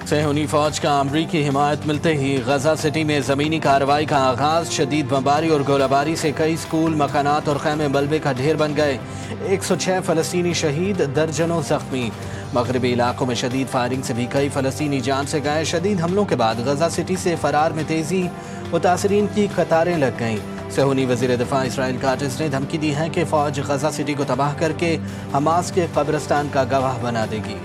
صہیونی فوج کا امریکی حمایت ملتے ہی غزہ سٹی میں زمینی کارروائی کا آغاز۔ شدید بمباری اور گولہ باری سے کئی اسکول، مکانات اور خیمے ملبے کا ڈھیر بن گئے۔ 106 فلسطینی شہید، درجنوں زخمی۔ مغربی علاقوں میں شدید فائرنگ سے بھی کئی فلسطینی جان سے گئے۔ شدید حملوں کے بعد غزہ سٹی سے فرار میں تیزی، متاثرین کی قطاریں لگ گئیں۔ صہیونی وزیر دفاع اسرائیل کاٹز نے دھمکی دی ہے کہ فوج غزہ سٹی کو تباہ کر کے حماس کے قبرستان کا گواہ بنا دے گی۔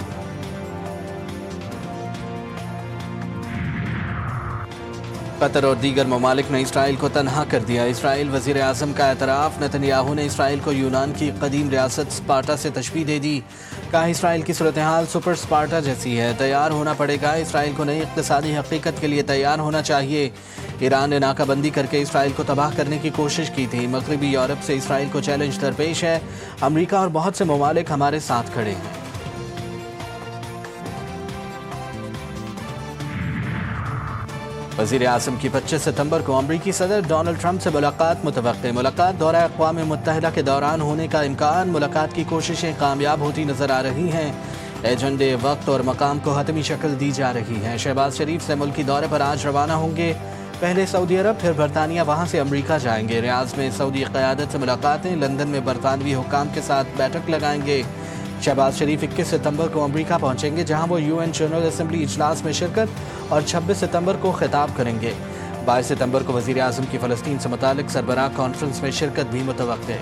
قطر اور دیگر ممالک نے اسرائیل کو تنہا کر دیا۔ اسرائیل وزیر اعظم کا اعتراف۔ نتن یاہو نے اسرائیل کو یونان کی قدیم ریاست سپارٹا سے تشبیہ دے دی۔ کہا اسرائیل کی صورتحال سپر سپارٹا جیسی ہے، تیار ہونا پڑے گا۔ اسرائیل کو نئی اقتصادی حقیقت کے لیے تیار ہونا چاہیے۔ ایران نے ناکہ بندی کر کے اسرائیل کو تباہ کرنے کی کوشش کی تھی۔ مغربی یورپ سے اسرائیل کو چیلنج درپیش ہے۔ امریکہ اور بہت سے ممالک ہمارے ساتھ کھڑے ہیں۔ وزیر اعظم کی 25 ستمبر کو امریکی صدر ڈونلڈ ٹرمپ سے ملاقات متوقع۔ ملاقات دورہ اقوام متحدہ کے دوران ہونے کا امکان۔ ملاقات کی کوششیں کامیاب ہوتی نظر آ رہی ہیں۔ ایجنڈے، وقت اور مقام کو حتمی شکل دی جا رہی ہے۔ شہباز شریف سے ملکی دورے پر آج روانہ ہوں گے۔ پہلے سعودی عرب، پھر برطانیہ، وہاں سے امریکہ جائیں گے۔ ریاض میں سعودی قیادت سے ملاقاتیں، لندن میں برطانوی حکام کے ساتھ بیٹھک لگائیں گے۔ شہباز شریف 21 ستمبر کو امریکہ پہنچیں گے، جہاں وہ UN جنرل اسمبلی اجلاس میں شرکت اور 26 ستمبر کو خطاب کریں گے۔ 22 ستمبر کو وزیر اعظم کی فلسطین سے متعلق سربراہ کانفرنس میں شرکت بھی متوقع ہے۔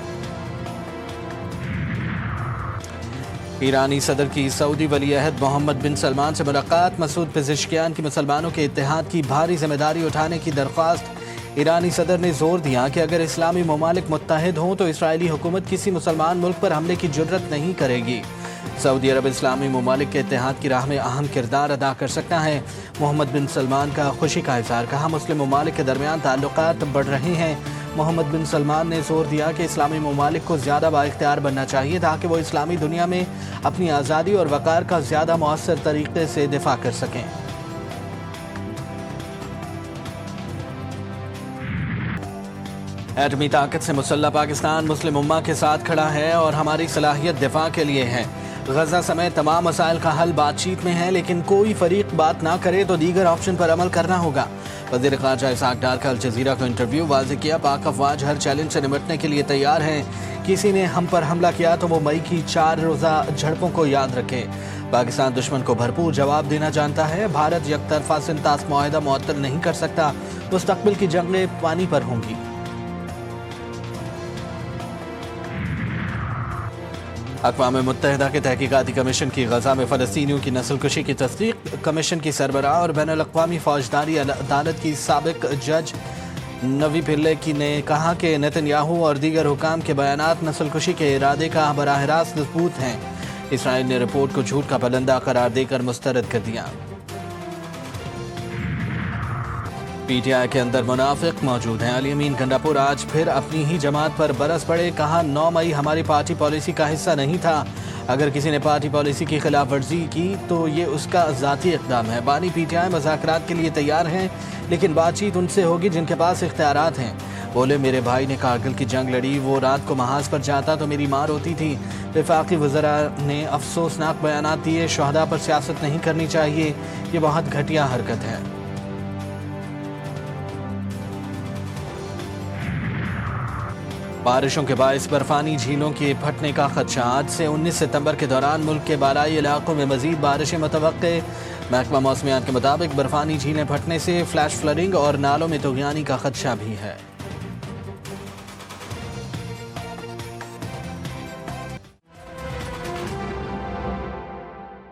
ایرانی صدر کی سعودی ولی عہد محمد بن سلمان سے ملاقات۔ مسعود پزشکیان کی مسلمانوں کے اتحاد کی بھاری ذمہ داری اٹھانے کی درخواست۔ ایرانی صدر نے زور دیا کہ اگر اسلامی ممالک متحد ہوں تو اسرائیلی حکومت کسی مسلمان ملک پر حملے کی جرت نہیں کرے گی۔ سعودی عرب اسلامی ممالک کے اتحاد کی راہ میں اہم کردار ادا کر سکتا ہے۔ محمد بن سلمان کا خوشی کا اظہار۔ کہا مسلم ممالک کے درمیان تعلقات بڑھ رہے ہیں۔ محمد بن سلمان نے زور دیا کہ اسلامی ممالک کو زیادہ بااختیار بننا چاہیے تاکہ وہ اسلامی دنیا میں اپنی آزادی اور وقار کا زیادہ مؤثر طریقے سے دفاع کر سکیں۔ ایٹمی طاقت سے مسلح پاکستان مسلم امہ کے ساتھ کھڑا ہے اور ہماری صلاحیت دفاع کے لیے ہے۔ غزہ سمیت تمام مسائل کا حل بات چیت میں ہے، لیکن کوئی فریق بات نہ کرے تو دیگر آپشن پر عمل کرنا ہوگا۔ وزیر خارجہ اسحاق ڈار کا الجزیرہ کو انٹرویو۔ واضح کیا پاک افواج ہر چیلنج سے نمٹنے کے لیے تیار ہیں۔ کسی نے ہم پر حملہ کیا تو وہ مئی کی 4 روزہ جھڑپوں کو یاد رکھے۔ پاکستان دشمن کو بھرپور جواب دینا جانتا ہے۔ بھارت یک طرفہ سنتاس معاہدہ معطل نہیں کر سکتا۔ مستقبل کی جنگیں پانی پر ہوں گی۔ اقوام متحدہ کے تحقیقاتی کمیشن کی غزہ میں فلسطینیوں کی نسل کشی کی تصدیق۔ کمیشن کی سربراہ اور بین الاقوامی فوجداری عدالت کی سابق جج نوی پلے نے کہا کہ نتن یاہو اور دیگر حکام کے بیانات نسل کشی کے ارادے کا براہ راست ثبوت ہیں۔ اسرائیل نے رپورٹ کو جھوٹ کا پلندہ قرار دے کر مسترد کر دیا۔ PTI کے اندر منافق موجود ہیں۔ علی امین گنڈاپور آج پھر اپنی ہی جماعت پر برس پڑے۔ کہا 9 مئی ہماری پارٹی پالیسی کا حصہ نہیں تھا۔ اگر کسی نے پارٹی پالیسی کی خلاف ورزی کی تو یہ اس کا ذاتی اقدام ہے۔ بانی PTI مذاکرات کے لیے تیار ہیں، لیکن بات چیت ان سے ہوگی جن کے پاس اختیارات ہیں۔ بولے میرے بھائی نے کارگل کی جنگ لڑی، وہ رات کو محاذ پر جاتا تو میری ماں روتی تھی۔ وفاقی وزراء نے افسوسناک بیانات دیے۔ شہداء پر سیاست نہیں کرنی چاہیے، یہ بہت گھٹیا حرکت ہے۔ بارشوں کے باعث برفانی جھیلوں کے پھٹنے کا خدشہ۔ آج سے 19 ستمبر کے دوران ملک کے بالائی علاقوں میں مزید بارشیں متوقع۔ محکمہ موسمیات کے مطابق برفانی جھیلیں پھٹنے سے فلیش فلڈنگ اور نالوں میں طغیانی کا خدشہ بھی ہے۔